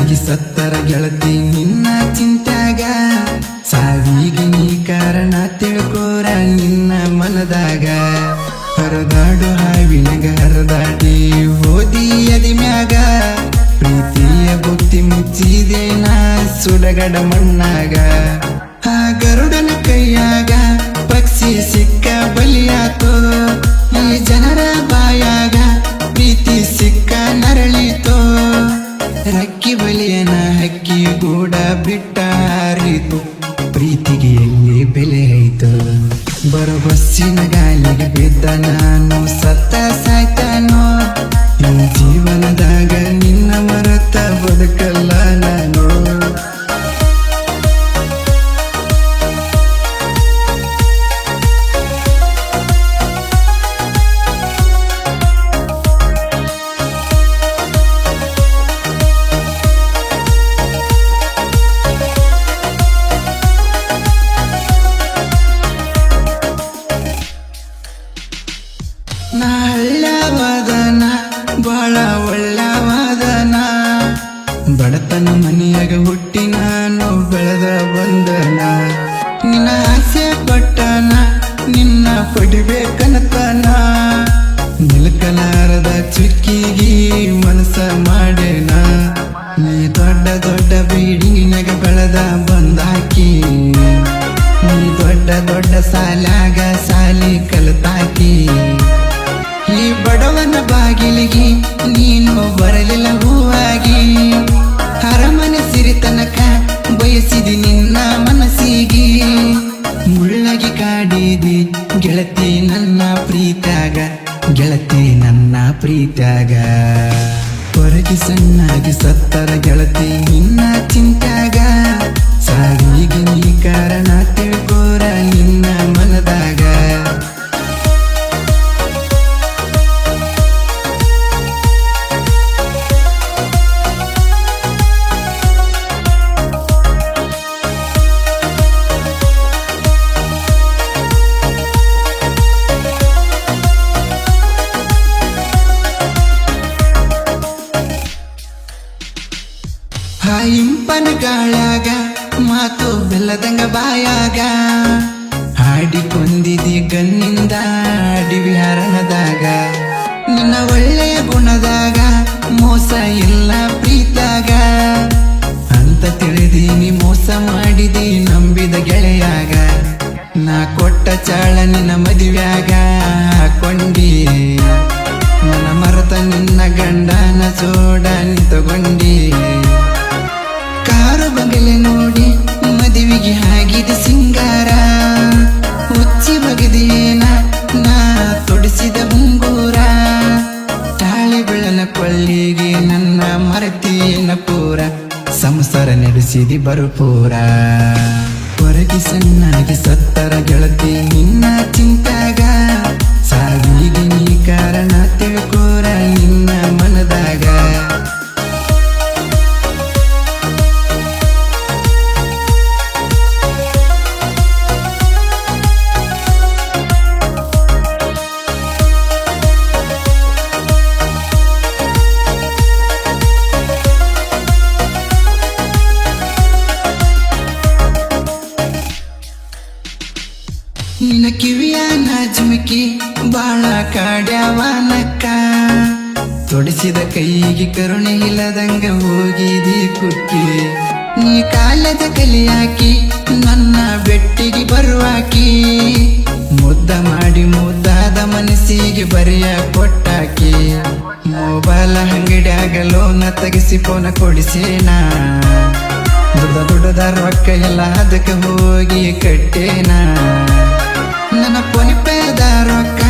ಚೆನ್ನಾಗಿ ಸತ್ತರ ಗೆಳತಿ ನಿನ್ನ ಚಿಂತ್ಯಾಗ ಸಾವಿಗೆ ನೀ ಕಾರಣ ತಿಳ್ಕೋರ ನಿನ್ನ ಮನದಾಗ ಹರದಾಡು ಹಾವಿನಗ ಹರದಾಡಿ ಓದಿ ಅದಿ ಮ್ಯಾಗ ಪ್ರೀತಿಯ ಬುತ್ತಿ ಮುಚ್ಚಿದೆ ನಾ ಸುಡಗಡ ಮಣ್ಣಾಗ ಆ ಗರುಡನ ಕೈಯಾಗ ಪಕ್ಷಿ ಸಿಕ್ಕ ಬಲಿಯಾತೋ ಈ ಜನರ ಬಾಯಾಗ ಪ್ರೀತಿ ಸಿಕ್ಕ ನರಳಿತೋ ರಕ್ಕಿ ಬಲಿಯನ ಹಕ್ಕಿ ಗೂಡ ಬಿಟ್ಟ ಹಾರಿತು ಪ್ರೀತಿಗೆ ಎಲ್ಲಿ ಬೆಲೆ ಐತು ಬರೋ ಬಸ್ಸಿನ ಗಾಲಿಗೆ ಬಿದ್ದ ನಾನು ಸತ್ತ ಸಾಯ್ತಾನೋ ಈ ಜೀವನದಾಗ ನಿನ್ನ ಮರೆತ ಬದುಕಲ್ಲ ನಾನು ನಾ ಹಳ್ಳವಾದನ ಬಾಳ ಒಳ್ಳವಾದನ ಬಡತನ ಮನೆಯಾಗ ಹುಟ್ಟಿ ನಾನು ಬೆಳೆದ ಬಂದನ ನಿನ್ನ ಆಸೆ ಪಟ್ಟನ ನಿನ್ನ ಪಡಿಬೇಕನತನ ನಿಲ್ಕಲಾರದ ಚುಕ್ಕಿಗಿ ಮನಸ್ಸ ಮಾಡೇನ ನೀ ದೊಡ್ಡ ದೊಡ್ಡ ಬೀಡಿನಾಗ ಬೆಳೆದ ಬಂದಾಕಿ ನೀ ದೊಡ್ಡ ದೊಡ್ಡ ಸಾಲಾಗ ಸಾಲಿ ಕಲಿತಾಕಿ ಈ ಬಡವನ ಬಾಗಿಲಿಗೆ ನೀನು ಬರಲಿಲ್ಲ ಹೂವಾಗಿ ಅರಮನೆ ಸಿರಿತನಕ ಬಯಸಿದಿ ನಿನ್ನ ಮನಸ್ಸಿಗೆ ಮುಳ್ಳಗಿ ಕಾಡಿದಿ ಗೆಳತಿ ನನ್ನ ಪ್ರೀತ್ಯಾಗ ಗೆಳತಿ ನನ್ನ ಪ್ರೀತ್ಯಾಗ ಹೊರಗೆ ಸಣ್ಣಾಗಿ ಸತ್ತರ ಗೆಳತಿ ನಿನ್ನ ಚಿಂತ್ಯಾಗ ಸಾವಿಗೆ ನೀ ಕಾರಣ ತಿಳ್ಕೋರ ನಿನ್ನ ಮನದಾಗ ಇಂಪನ ಗಾಳ್ಯಾಗ ಮಾತು ಬೆಲ್ಲದಂಗ ಬಾಯಾಗ ಹಾಡಿಕೊಂಡಿದಿ ಗಣ್ಣಿಂದ ಅಡಿವಿ ಹರಣದಾಗ ನಿನ್ನ ಒಳ್ಳೆಯ ಗುಣದಾಗ ಮೋಸ ಇಲ್ಲ ಪ್ರೀತ್ಯಾಗ ಅಂತ ತಿಳಿದೀನಿ ಮೋಸ ಮಾಡಿದಿ ನಂಬಿದ ಗೆಳೆಯಾಗ ನಾ ಕೊಟ್ಟ ಚಾಳ ನಿನ್ನ ಮದುವ್ಯಾಗ ಹಾಕೊಂಡಿ ನನ್ನ ಮರತ ನಿನ್ನ ಗಂಡನ ಜೋಡ ನಿಂತುಕೊಂಡಿ ಕಾರು ಬಗಲೆ ನೋಡಿ ಮದುವೆಗೆ ಆಗಿದೆ ಸಿಂಗಾರ ಹುಚ್ಚಿ ಬಗದೇನ ನಾ ತೊಡಿಸಿದ ಮುಂಗೂರ ತಾಳಿ ಬೆಳನ ಕೊಳ್ಳಿಗೆ ನನ್ನ ಮರತಿಯನ್ನ ಪೂರ ಸಂಸಾರ ನಡೆಸಿದಿ ಬರುಪೂರ ಹೊರಗೆ ಸಣ್ಣಾಗಿ ಸತ್ತರ ಗೆಳತಿ ನಿನ್ನ ಚಿಂತ್ಯಾಗ ಸಾವಿಗೆ ನೀ ಕಾರಣ ತಿಳ್ಕೋರ ನಿನ್ನ ಮನದಾಗ ನಿನ್ನ ಕಿವಿಯ ನಾಜುಮಿಕಿ ಬಾಳ ಕಾಡ್ಯಾವನಕ್ಕ ತೊಡಿಸಿದ ಕೈಗೆ ಕರುಣೆ ಇಲ್ಲದಂಗ ಹೋಗಿದಿ ಕುಕ್ಕಿ ನೀ ಕಾಲದ ಕಲಿಯಾಕಿ ನನ್ನ ಬೆಟ್ಟಿಗೆ ಬರುವಾಕಿ ಮುದ್ದ ಮಾಡಿ ಮುದ್ದಾದ ಮನಸ್ಸಿಗೆ ಬರೆಯ ಕೊಟ್ಟಾಕಿ ಮೊಬೈಲ್ ಅಂಗಡಿಯಾಗ ಲೋನ ತೆಗಿಸಿ ಫೋನ ಕೊಡಿಸೇನಾ ದುಡ್ದ ರೊಕ್ಕ ಎಲ್ಲ ಅದಕ್ಕೆ ಹೋಗಿ ಕಟ್ಟೇನಾ ನನ್ನ ಪೊನಿಪೇದ ರೊಕ್ಕ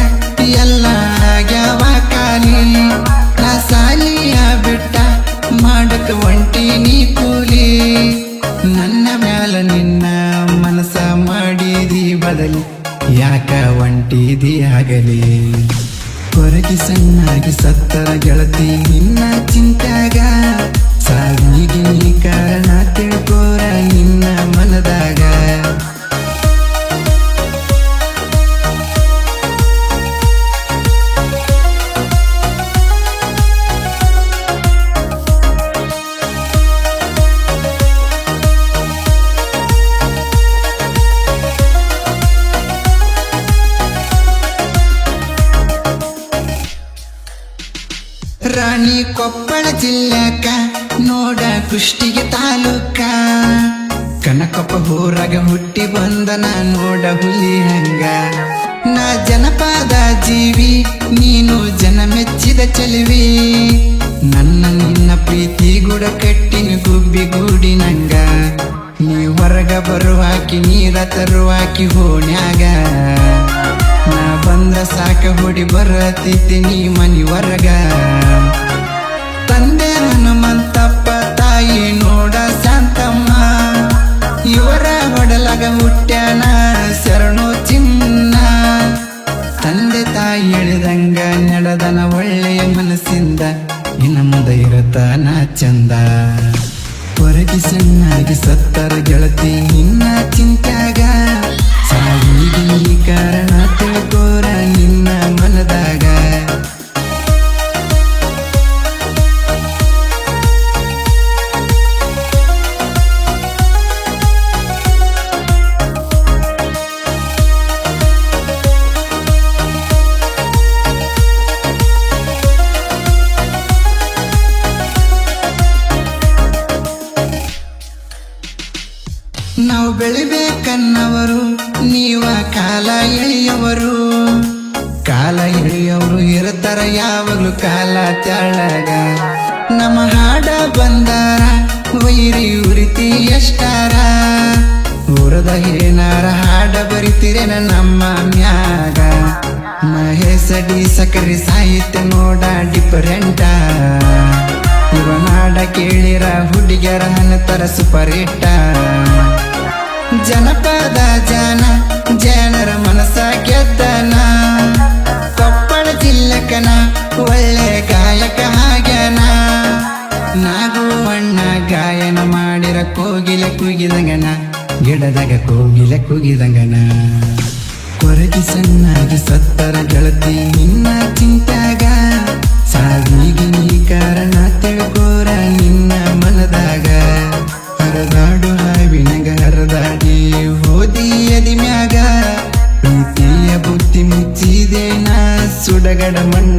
ಎಲ್ಲ ಆಗ್ಯಾವ ಖಾಲಿ ನಾ ಸಾಲಿಯ ಬಿಟ್ಟ ಮಾಡಕ ಒಂಟಿ ನೀ ಕೂಲಿ ನನ್ನ ಮ್ಯಾಲ ನಿನ್ನ ಮನಸ ಮಾಡಿದಿ ಬದಲಿ ಯಾಕ ಒಂಟಿದಿ ಆಗಲಿ ಹೊರಗೆ ಸಣ್ಣಾಗಿ ಸತ್ತರ ಗೆಳತಿ ನಿನ್ನ ಚಿಂತ್ಯಾಗ ಸಾವಿಗೆ ನೀ ಕಾರಣ ತಿಳ್ಕೋರ ನಿನ್ನ ಮನದಾಗ ಜಿಲ್ಲೆಕ ನೋಡ ಕುಷ್ಟಿಗೆ ತಾಲೂಕ ಕನಕಪ್ಪ ಊರಾಗ ಹುಟ್ಟಿ ಬಂದನ ನೋಡ ಹುಲಿ ಹಂಗ ನಾ ಜನಪದ ಜೀವಿ ನೀನು ಜನ ಮೆಚ್ಚಿದ ಚೆಲುವಿ ನನ್ನ ನಿನ್ನ ಪ್ರೀತಿ ಗುಡ ಕಟ್ಟಿನ ಗುಬ್ಬಿ ಗೂಡಿನಂಗ ನೀ ಹೊರಗ ಬರುವಾಕಿ ನೀರ ತರುವಾಕಿ ಹೋಣ್ಯಾಗ ನಾ ಬಂದ ಸಾಕ ಹೊಡಿ ಬರತೈತಿ ನೀ ಮನಿ ಹೊರಗ ತಂದೆ ಹನುಮಂತಪ್ಪ ತಾಯಿ ನೋಡ ಶಾಂತಮ್ಮ ಇವರ ಹೊಡಲಗ ಹುಟ್ಟ್ಯಾನ ಶರಣು ಚಿನ್ನ ತಂದೆ ತಾಯಿ ಹೇಳಿದಂಗ ನಡೆದನ ಒಳ್ಳೆಯ ಮನಸ್ಸಿಂದ ಇನ್ನ ಮುಂದೆ ಇರತಾನ ಚಂದ ಹೊರಗೆ ಸಣ್ಣಾಗಿ ಸತ್ತರ ಗೆಳತಿ ನಿನ್ನ ಚಿಂತ್ಯಾಗ ಸಾವಿಗೆ ಈ ಕಾರಣ ತಿಳ್ಕೋರ ನಿನ್ನ ಮನದಾಗ ನಾವು ಬೆಳಿಬೇಕನ್ನವರು ನೀವ ಕಾಲ ಎಳೆಯವರು ಕಾಲ ಎಳೆಯವರು ಇರ್ತಾರ ಯಾವಾಗ್ಲೂ ಕಾಲ ತೆಳ್ಳಗ ನಮ್ಮ ಹಾಡ ಬಂದಾರ ವೈರಿ ಉರಿತಿ ಎಷ್ಟಾರ ಊರದ ಏನಾರ ಹಾಡ ಬರಿತಿರೇನ ನಮ್ಮ ಮ್ಯಾಗ ಮಹೇಶ ಡಿ ಸಕರಿ ಸಾಹಿತ್ಯ ನೋಡ ಡಿಫರೆಂಟ ಇವನ ಹಾಡ ಕೇಳಿರ ಹುಡುಗಿಯರ ಹನತರ ಸೂಪರ್ ಹಿಟ್ಟ ಜನಪದ ಜನರ ಮನಸ ಗೆದ್ದನ ಕೊಪ್ಪಳ ಜಿಲ್ಲಕನ ಒಳ್ಳೆ ಗಾಯಕ ಆಗ್ಯಾನ ನಾಗುವಣ್ಣ ಗಾಯನ ಮಾಡಿರ ಕೋಗಿಲೆ ಕುಗಿದಂಗನ ಗಿಡದಾಗ ಕೋಗಿಲೆ ಕುಗಿದಂಗನ ಕೊರಗಿ ಸಣ್ಣಾಗಿ ಸತ್ತರ ಗೆಳತಿ ನಿನ್ನ ಚಿಂತ್ಯಾಗ ಸಾವಿಗೆ ನೀ ಕಾರಣ ತಿಳ್ಕೋರ ನಿನ್ನ ಮನದಾಗ ಹರದಾಡು ಹಾವಿನಗ ಹರದಾಡಿ ಹೋದಿ ಎದಿ ಮ್ಯಾಗ ಪ್ರೀತಿಯ ಬುತ್ತಿ ಮುಚ್ಚಿದೆ ನಾ ಸುಡಗಡ ಮಣ್ಣ